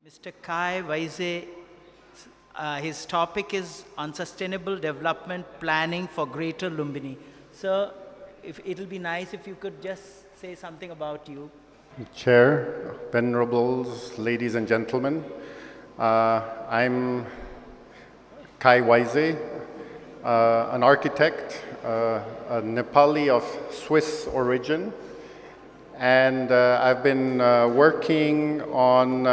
Mr. Kai Weise, his topic is on sustainable development planning for Greater Lumbini. Sir, if it'll be nice if you could just say something about you. Chair, venerables, ladies and gentlemen, I'm Kai Weise, an architect, a Nepali of Swiss origin, and I've been working on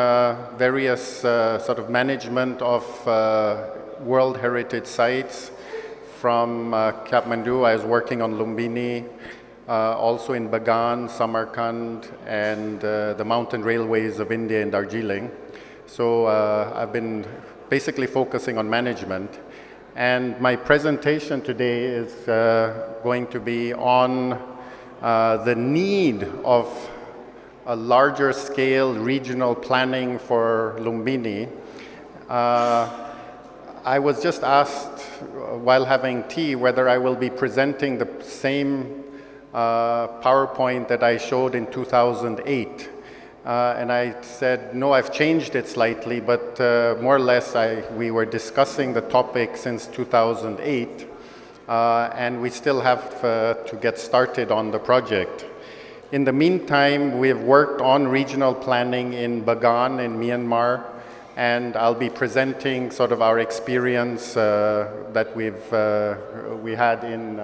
various sort of management of World Heritage Sites. From Kathmandu, I was working on Lumbini, also in Bagan, Samarkand, and the mountain railways of India and Darjeeling. So I've been basically focusing on management. And my presentation today is going to be on the need of a larger scale regional planning for Lumbini. I was just asked while having tea whether I will be presenting the same PowerPoint that I showed in 2008. And I said, no, I've changed it slightly, but more or less we were discussing the topic since 2008, and we still have to get started on the project. In the meantime, we've worked on regional planning in Bagan in Myanmar, and I'll be presenting sort of our experience that we had in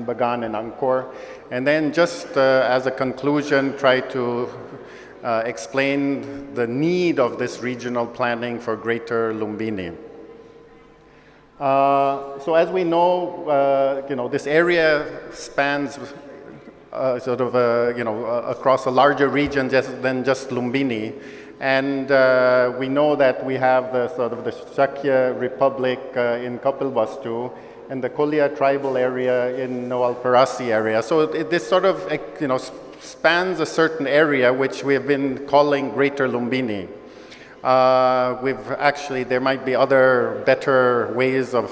Bagan and Angkor, and then just as a conclusion try to explain the need of this regional planning for Greater Lumbini. So as we know, this area spans sort of across a larger region than just Lumbini, and we know that we have the sort of the Shakya Republic in Kapilvastu, and the Kolia tribal area in Novalparasi area. So this sort of spans a certain area which we have been calling Greater Lumbini. There might be other better ways of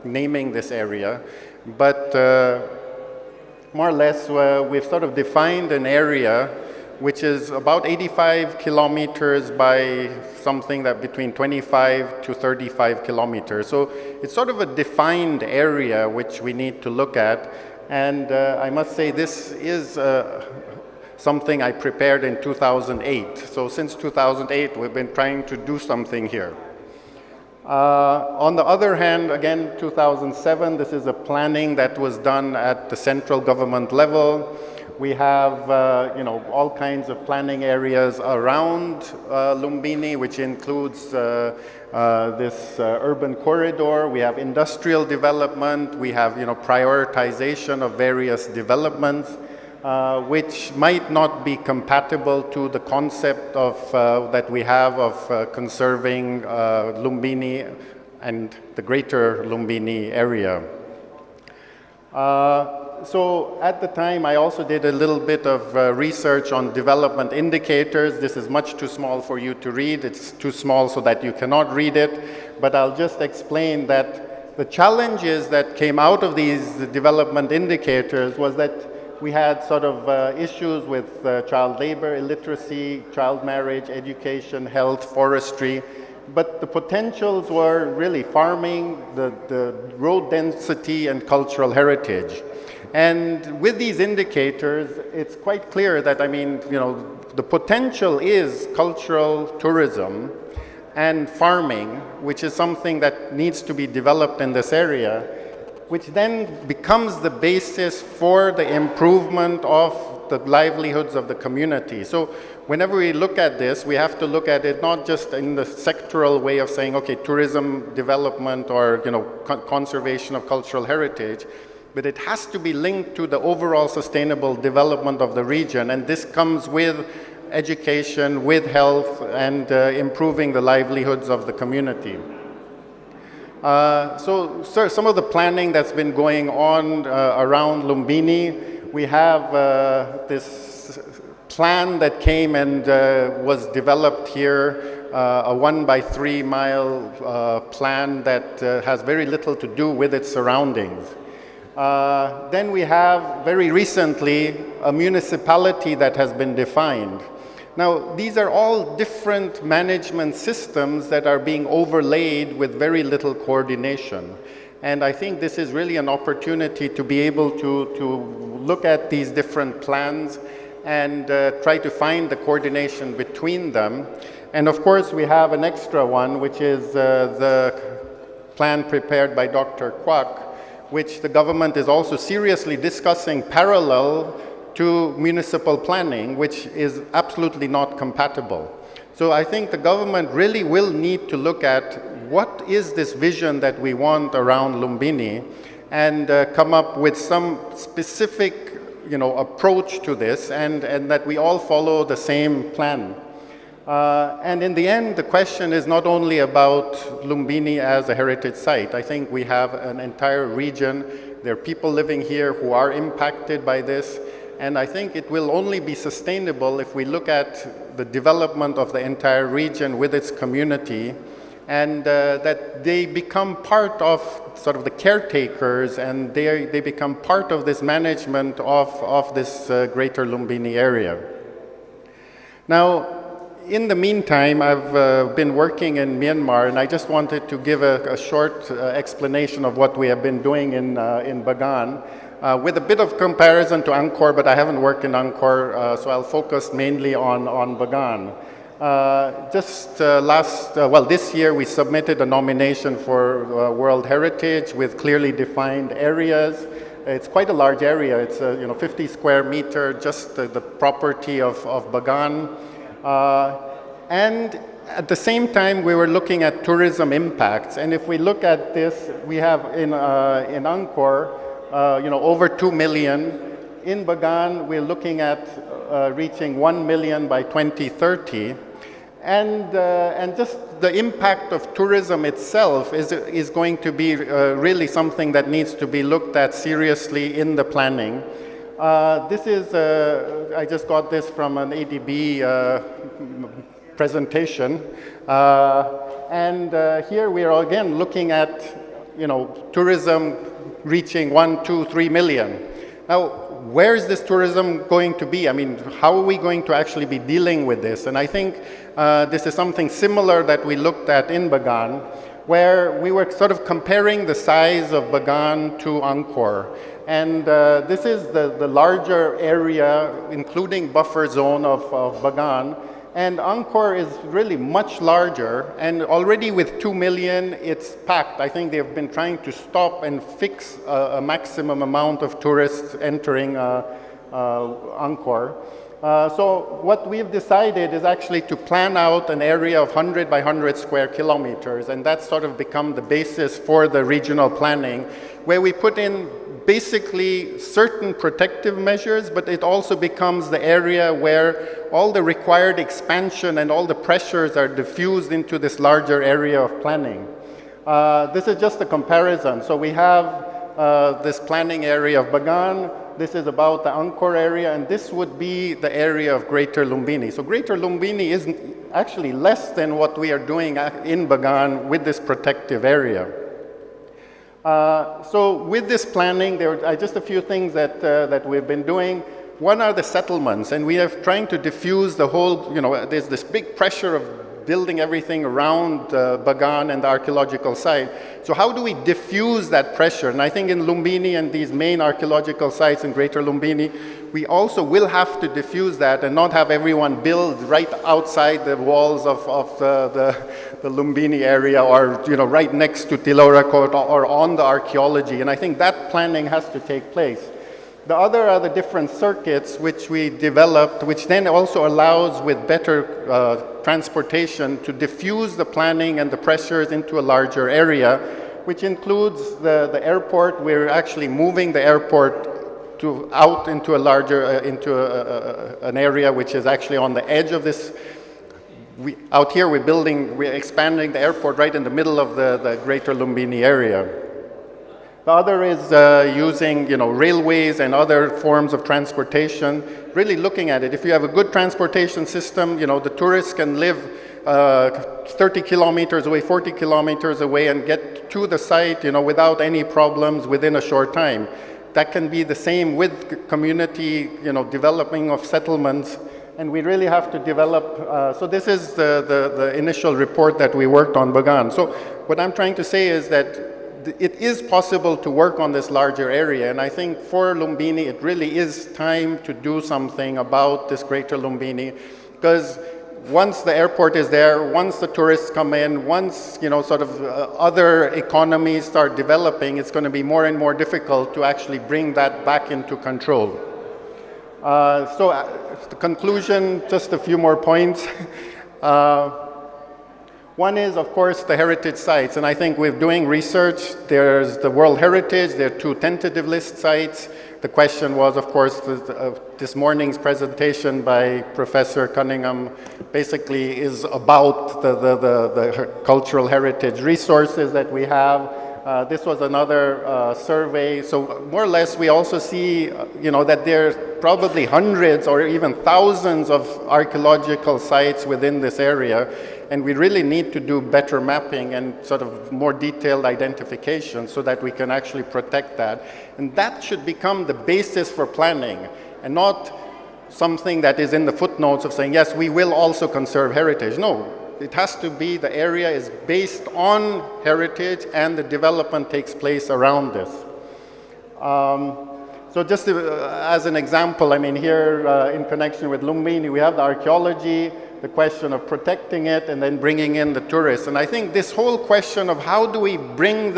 naming this area, but more or less we've sort of defined an area which is about 85 kilometers by something that between 25 to 35 kilometers. So it's sort of a defined area which we need to look at. And I must say this is something I prepared in 2008. So since 2008, we've been trying to do something here. On the other hand, again, 2007, this is a planning that was done at the central government level. We have, all kinds of planning areas around Lumbini, which includes this urban corridor. We have industrial development. We have, prioritization of various developments, which might not be compatible to the concept of that we have of conserving Lumbini and the Greater Lumbini area. So at the time, I also did a little bit of research on development indicators. This is much too small for you to read. It's too small so that you cannot read it. But I'll just explain that the challenges that came out of these development indicators was that we had sort of issues with child labor, illiteracy, child marriage, education, health, forestry. But the potentials were really farming, the road density, and cultural heritage. And with these indicators, it's quite clear that, the potential is cultural tourism and farming, which is something that needs to be developed in this area, which then becomes the basis for the improvement of the livelihoods of the community. So whenever we look at this, we have to look at it not just in the sectoral way of saying, okay, tourism development or conservation of cultural heritage, but it has to be linked to the overall sustainable development of the region, and this comes with education, with health, and improving the livelihoods of the community. So, sir, some of the planning that's been going on around Lumbini, we have this plan that came and was developed here, a 1 by 3 mile plan that has very little to do with its surroundings. Then we have very recently a municipality that has been defined. Now, these are all different management systems that are being overlaid with very little coordination. And I think this is really an opportunity to be able to look at these different plans and try to find the coordination between them. And of course, we have an extra one, which is the plan prepared by Dr. Kwok, which the government is also seriously discussing parallel to municipal planning, which is absolutely not compatible. So I think the government really will need to look at what is this vision that we want around Lumbini and come up with some specific approach to this and that we all follow the same plan. And in the end, the question is not only about Lumbini as a heritage site. I think we have an entire region. There are people living here who are impacted by this. And I think it will only be sustainable if we look at the development of the entire region with its community and that they become part of sort of the caretakers and they become part of this management of this greater Lumbini area. Now, in the meantime, I've been working in Myanmar, and I just wanted to give a short explanation of what we have been doing in Bagan, with a bit of comparison to Angkor, but I haven't worked in Angkor, so I'll focus mainly on Bagan. This year we submitted a nomination for World Heritage with clearly defined areas. It's quite a large area. It's 50 square meter, just the property of Bagan. And at the same time, we were looking at tourism impacts. And if we look at this, we have in Angkor, over 2 million. In Bagan, we're looking at reaching 1 million by 2030. And just the impact of tourism itself is going to be really something that needs to be looked at seriously in the planning. This is, I just got this from an ADB presentation. Here we are again looking at, tourism reaching 1, 2, 3 million. Now, where is this tourism going to be? I mean, how are we going to actually be dealing with this? And I think this is something similar that we looked at in Bagan, where we were sort of comparing the size of Bagan to Angkor. And this is the larger area, including buffer zone of Bagan. And Angkor is really much larger, and already with 2 million, it's packed. I think they've been trying to stop and fix a maximum amount of tourists entering Angkor. So what we've decided is actually to plan out an area of 100 by 100 square kilometers, and that's sort of become the basis for the regional planning, where we put in basically certain protective measures, but it also becomes the area where all the required expansion and all the pressures are diffused into this larger area of planning. This is just a comparison. So we have this planning area of Bagan. This is about the Angkor area, and this would be the area of Greater Lumbini. So Greater Lumbini is actually less than what we are doing in Bagan with this protective area. So with this planning, there are just a few things that we've been doing. One are the settlements, and we are trying to diffuse the whole, there's this big pressure of building everything around Bagan and the archaeological site. So how do we diffuse that pressure? And I think in Lumbini and these main archaeological sites in Greater Lumbini, we also will have to diffuse that and not have everyone build right outside the walls of the Lumbini area or right next to Tilorakot or on the archaeology. And I think that planning has to take place. The other are the different circuits which we developed, which then also allows with better transportation to diffuse the planning and the pressures into a larger area, which includes the airport. We're actually moving the airport out into a larger, an area which is actually on the edge of this. Out here we're expanding the airport right in the middle of the Greater Lumbini area. The other is using, railways and other forms of transportation, really looking at it. If you have a good transportation system, the tourists can live 30 kilometers away, 40 kilometers away and get to the site, without any problems within a short time. That can be the same with community, developing of settlements. and we really have to develop, so this is the initial report that we worked on Bagan. So what I'm trying to say is that it is possible to work on this larger area, and I think for Lumbini it really is time to do something about this greater Lumbini, because once the airport is there, once the tourists come in, once sort of other economies start developing, it's going to be more and more difficult to actually bring that back into control. The conclusion, just a few more points. One is, of course, the heritage sites, and I think we're doing research. There's the World Heritage, there are 2 tentative list sites. The question was, of course, this morning's presentation by Professor Cunningham basically is about the cultural heritage resources that we have. This was another survey. So more or less, we also see, that there's probably hundreds or even thousands of archaeological sites within this area. And we really need to do better mapping and sort of more detailed identification so that we can actually protect that. And that should become the basis for planning, and not something that is in the footnotes of saying, yes, we will also conserve heritage. No, it has to be the area is based on heritage and the development takes place around this. So just as an example, I mean, here in connection with Lumbini, we have the archaeology, the question of protecting it, and then bringing in the tourists. And I think this whole question of how do we bring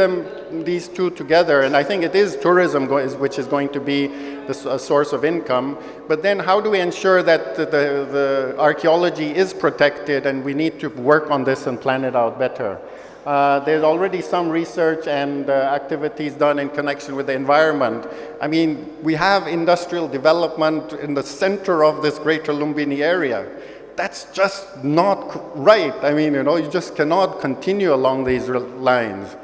these two together, and I think it is tourism which is going to be a source of income, but then how do we ensure that the archaeology is protected, and we need to work on this and plan it out better. There's already some research and activities done in connection with the environment. I mean, we have industrial development in the center of this greater Lumbini area. That's just not right. I mean, you just cannot continue along these lines.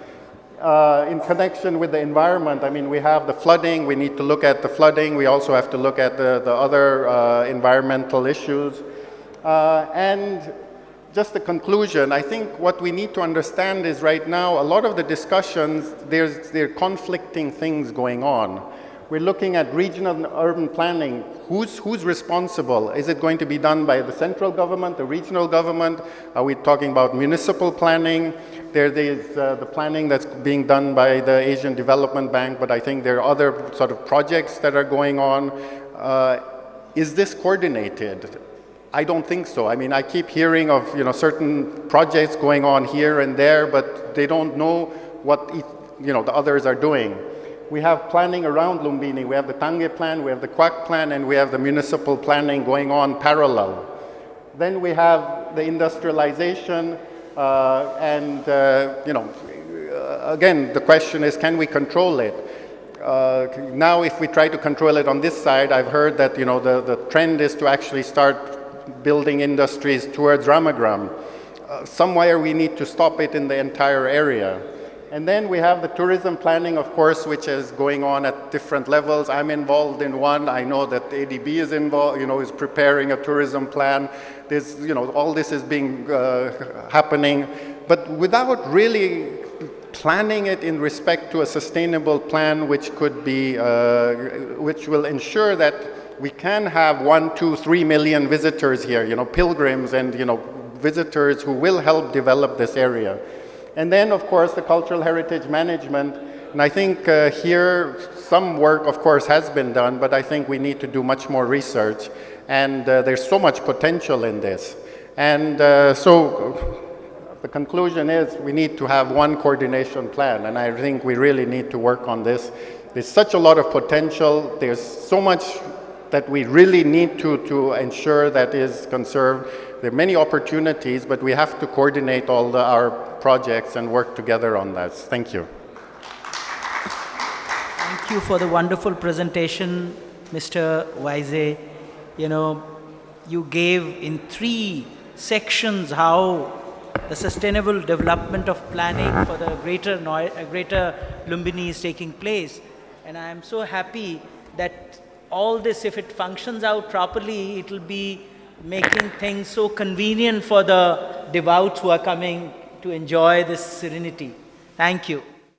In connection with the environment, I mean, we have the flooding. We need to look at the flooding. We also have to look at the other environmental issues. And just a conclusion, I think what we need to understand is right now, a lot of the discussions, there are conflicting things going on. We're looking at regional and urban planning. Who's responsible? Is it going to be done by the central government, the regional government? Are we talking about municipal planning? There is the planning that's being done by the Asian Development Bank, but I think there are other sort of projects that are going on. Is this coordinated? I don't think so. I mean, I keep hearing of certain projects going on here and there, but they don't know what the others are doing. We have planning around Lumbini. We have the Tange plan, we have the Kwak plan, and we have the municipal planning going on parallel. Then we have the industrialization, and again, the question is, can we control it? Now, if we try to control it on this side, I've heard that the trend is to actually start building industries towards Ramagram. Somewhere we need to stop it in the entire area. And then we have the tourism planning, of course, which is going on at different levels. I'm involved in one. I know that ADB is involved, is preparing a tourism plan. There's, all this is being happening, but without really planning it in respect to a sustainable plan, which could be, which will ensure that we can have 1, 2, 3 million visitors here, pilgrims and, visitors who will help develop this area. And then, of course, the cultural heritage management. And I think here some work, of course, has been done, but I think we need to do much more research. And there's so much potential in this. And so the conclusion is we need to have one coordination plan. And I think we really need to work on this. There's such a lot of potential. There's so much that we really need to ensure that is conserved. There are many opportunities, but we have to coordinate all our projects and work together on that. Thank you. Thank you for the wonderful presentation, Mr. Weise. You gave in 3 sections how the sustainable development of planning for the greater Lumbini is taking place. And I am so happy that all this, if it functions out properly, it will be making things so convenient for the devout who are coming to enjoy this serenity. Thank you.